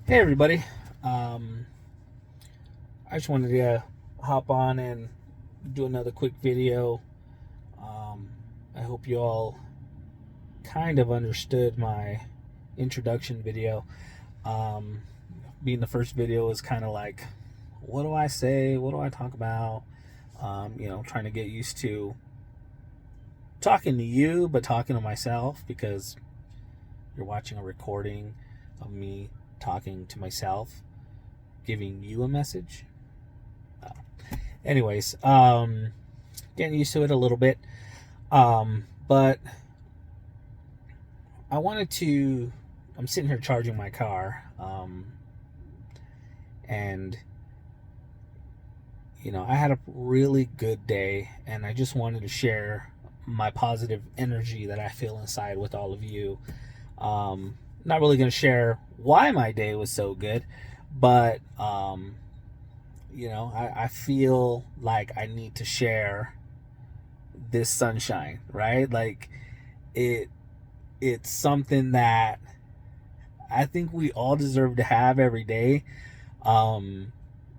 Hey everybody. Um, I just wanted to hop on and do another quick video. I hope you all kind of understood my introduction video. Um, Being the first video is kind of like, what do I say? What do I talk about? Trying to get used to talking to you, but talking to myself because you're watching a recording of me talking to myself, giving you a message. Anyways, getting used to it a little bit. But I wanted to. I'm sitting here charging my car, and I had a really good day, and I just wanted to share my positive energy that I feel inside with all of you. Not really going to share why my day was so good, but I feel like I need to share this sunshine, right? Like it it's something that I think we all deserve to have every day. Um,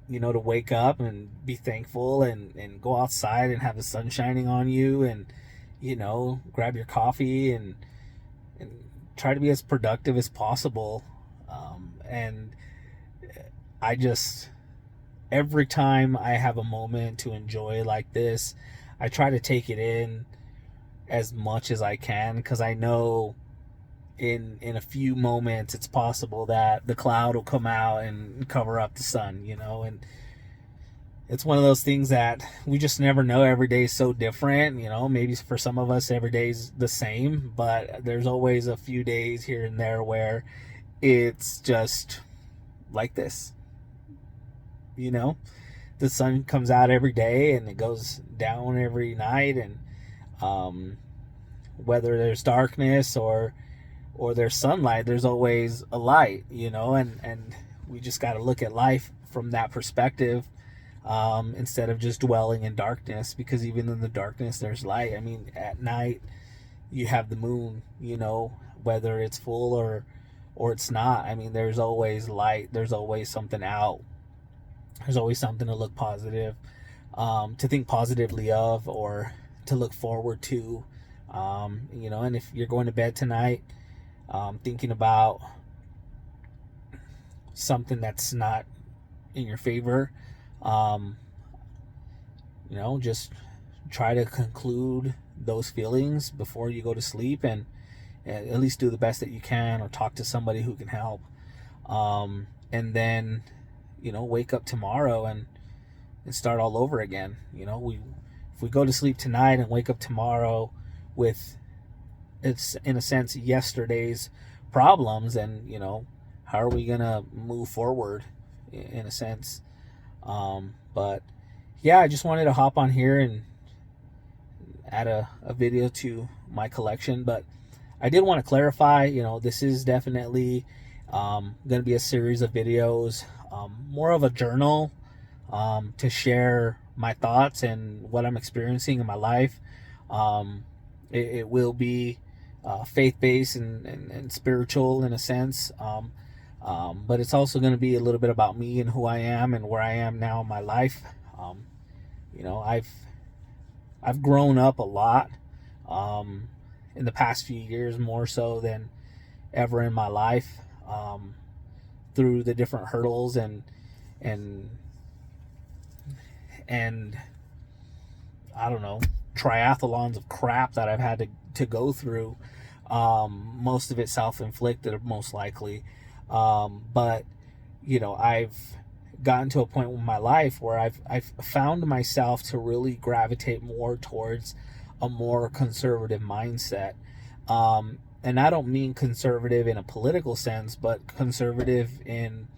to wake up and be thankful and go outside and have the sun shining on you and grab your coffee and try to be as productive as possible. And I just every time I have a moment to enjoy like this, I try to take it in as much as I can because I know in a few moments it's possible that the cloud will come out and cover up the sun, and it's one of those things that we just never know. Every day is so different, maybe for some of us every day's the same, but there's always a few days here and there where it's just like this, you know the sun comes out every day and it goes down every night, and um, whether there's darkness or there's sunlight, there's always a light, and we just got to look at life from that perspective, instead of just dwelling in darkness, because even in the darkness there's light. I mean, at night you have the moon, whether it's full or it's not. I mean, there's always light, there's always something out, there's always something to look positive, to think positively of, or to look forward to. And if you're going to bed tonight, thinking about something that's not in your favor, um, just try to conclude those feelings before you go to sleep, and at least do the best that you can, or talk to somebody who can help. And then, wake up tomorrow and start all over again. If we go to sleep tonight and wake up tomorrow with, it's in a sense, yesterday's problems, and how are we gonna move forward in a sense? But yeah, I just wanted to hop on here and add a video to my collection. But I did want to clarify, this is definitely going to be a series of videos, more of a journal, to share my thoughts and what I'm experiencing in my life. It will be faith based and spiritual in a sense. But it's also going to be a little bit about me and who I am and where I am now in my life. Um, you know, I've I've grown up a lot, um, in the past few years, more so than ever in my life, um, through the different hurdles and and I don't know, triathlons of crap that I've had to go through. Most of it self-inflicted, most likely. But I've gotten to a point in my life where I've found myself to really gravitate more towards a more conservative mindset. And I don't mean conservative in a political sense, but conservative in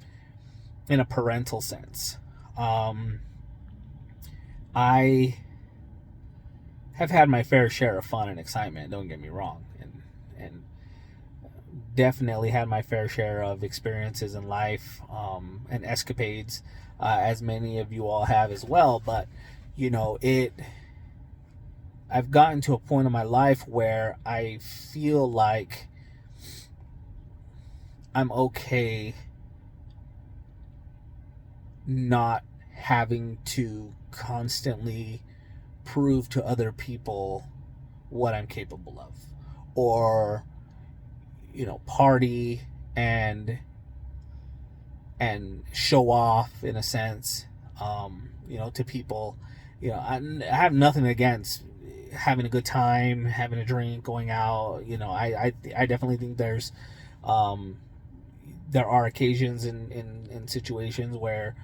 a parental sense. Um, I have had my fair share of fun and excitement. Don't get me wrong, and definitely had my fair share of experiences in life, and escapades, as many of you all have as well. But it. I've gotten to a point in my life where I feel like I'm okay not having to constantly prove to other people what I'm capable of, or party and show off in a sense, to people. I have nothing against having a good time, having a drink, going out. I definitely think there are occasions in situations where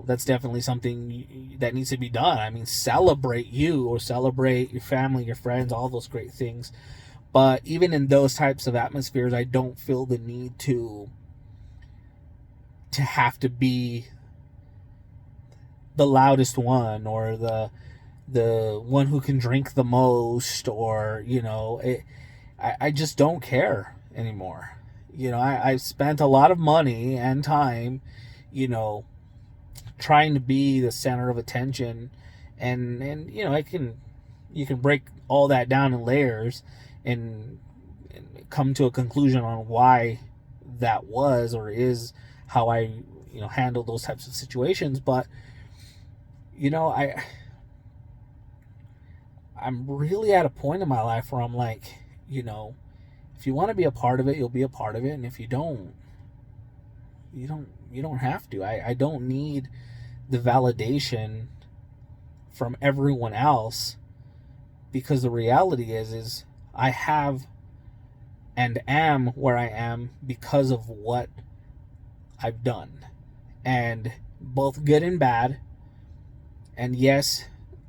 that's definitely something that needs to be done. I mean, celebrate you, or celebrate your family, your friends, all those great things. But even in those types of atmospheres, I don't feel the need to have to be the loudest one, or the one who can drink the most, or I just don't care anymore. I've spent a lot of money and time trying to be the center of attention, and you can break all that down in layers, and come to a conclusion on why that was or is how I handle those types of situations. But I'm really at a point in my life where I'm like, if you want to be a part of it, you'll be a part of it, and if you don't, you don't have to. I don't need the validation from everyone else, because the reality is I have and am where I am because of what I've done, and both good and bad. And yes,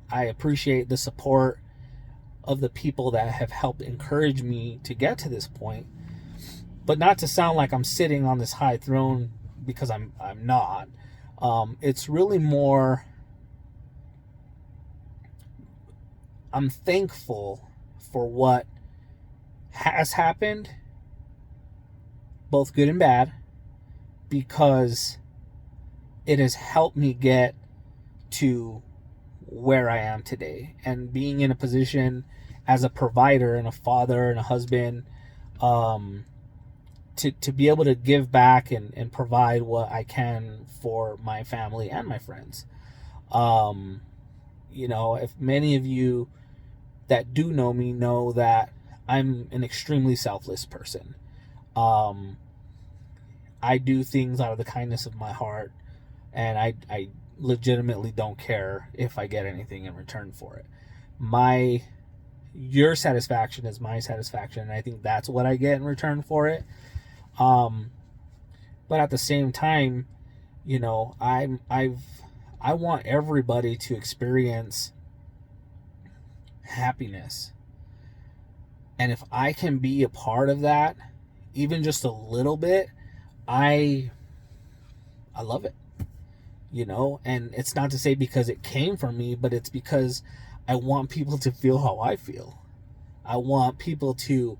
I appreciate the support of the people that have helped encourage me to get to this point. But not to sound like I'm sitting on this high throne, because I'm not. It's really more, I'm thankful for what has happened, both good and bad, because it has helped me get to where I am today, and being in a position as a provider and a father and a husband, to be able to give back and provide what I can for my family and my friends. If many of you that do know me know that I'm an extremely selfless person. I do things out of the kindness of my heart, and I legitimately don't care if I get anything in return for it. Your satisfaction is my satisfaction, and I think that's what I get in return for it. But at the same time, I want everybody to experience happiness, and if I can be a part of that, even just a little bit, I love it. And it's not to say because it came from me, but it's because I want people to feel how I feel. I want people to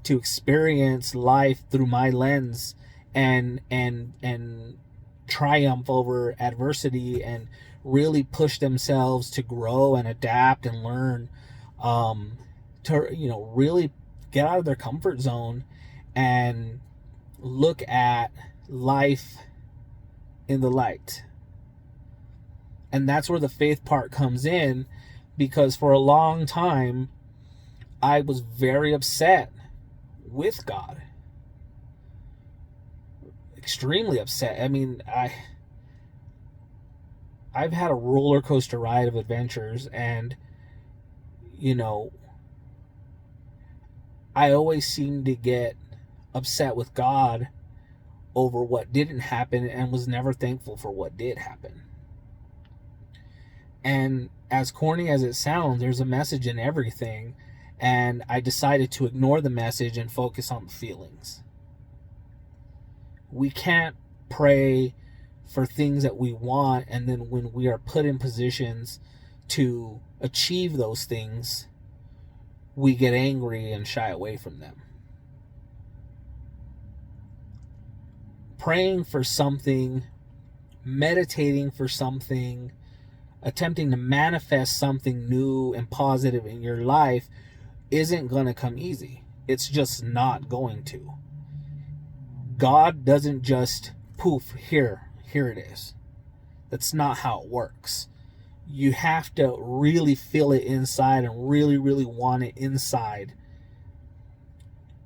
experience life through my lens, and triumph over adversity, and really push themselves to grow and adapt and learn, to really get out of their comfort zone and look at life in the light. And that's where the faith part comes in, because for a long time I was very upset with God. Extremely upset. I mean, I've had a roller coaster ride of adventures, and I always seem to get upset with God over what didn't happen, and was never thankful for what did happen. And as corny as it sounds, there's a message in everything, and I decided to ignore the message and focus on the feelings. We can't pray for things that we want, and then when we are put in positions to achieve those things, we get angry and shy away from them. Praying for something, meditating for something, attempting to manifest something new and positive in your life isn't going to come easy. It's just not going to. God doesn't just poof, here it is. That's not how it works. You have to really feel it inside and really, really want it inside.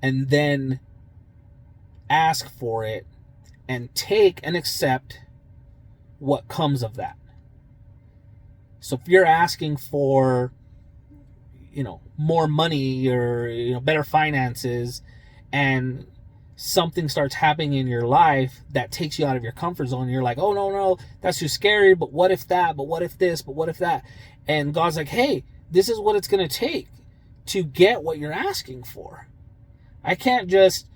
And then ask for it and take and accept what comes of that. So if you're asking for, more money or, better finances, and something starts happening in your life that takes you out of your comfort zone, you're like, oh, no, that's too scary. But what if that? But what if this? But what if that? And God's like, hey, this is what it's going to take to get what you're asking for. I can't just,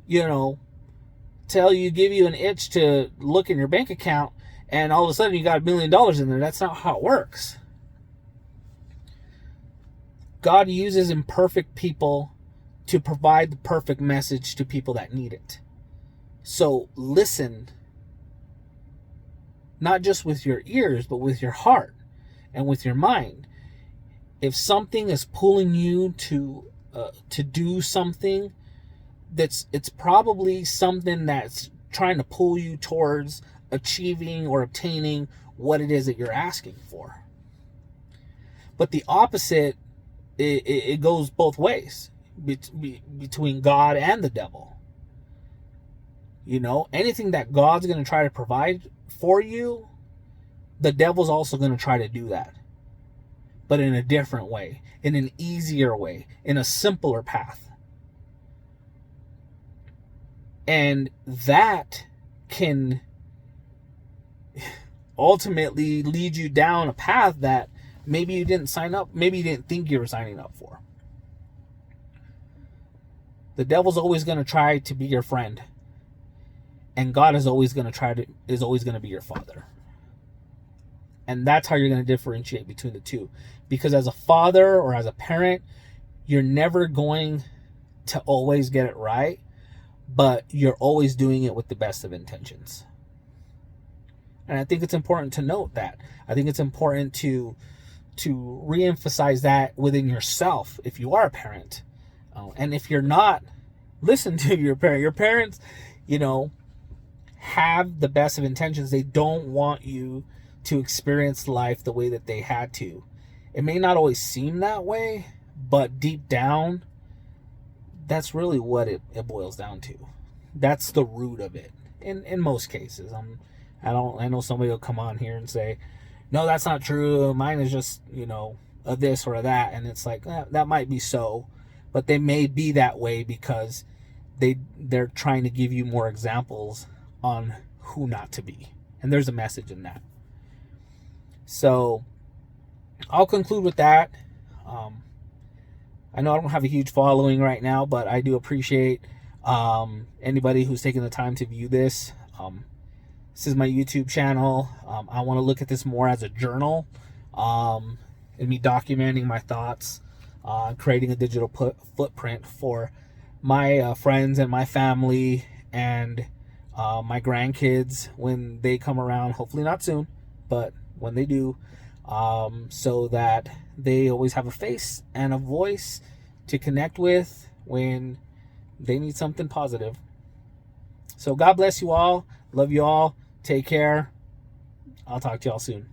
give you an itch to look in your bank account and all of a sudden you got $1 million in there. That's not how it works. God uses imperfect people to provide the perfect message to people that need it. So listen, not just with your ears, but with your heart and with your mind. If something is pulling you to do something, it's probably something that's trying to pull you towards achieving or obtaining what it is that you're asking for. But the opposite, it goes both ways between God and the devil. Anything that God's going to try to provide for you, the devil's also going to try to do that, but in a different way, in an easier way, in a simpler path. And that can ultimately lead you down a path that maybe you didn't sign up, maybe you didn't think you were signing up for. The devil's always going to try to be your friend, and God is always going to be your father. And that's how you're going to differentiate between the two. Because as a father or as a parent, you're never going to always get it right, but you're always doing it with the best of intentions. And I think it's important to note that. I think it's important to reemphasize that within yourself if you are a parent. And if you're not, listen to your parent. Your parents, have the best of intentions. They don't want you to experience life the way that they had to. It may not always seem that way, but deep down, that's really what it boils down to. That's the root of it in most cases. I know somebody will come on here and say, no, that's not true. Mine is just, a this or a that. And it's like, that might be so, but they may be that way because they're trying to give you more examples on who not to be. And there's a message in that. So I'll conclude with that. I know I don't have a huge following right now, but I do appreciate anybody who's taking the time to view this. This is my YouTube channel. I want to look at this more as a journal, and me documenting my thoughts, creating a digital footprint for my friends and my family and my grandkids when they come around. Hopefully not soon, but when they do, so that they always have a face and a voice to connect with when they need something positive. So God bless you all. Love you all. Take care. I'll talk to y'all soon.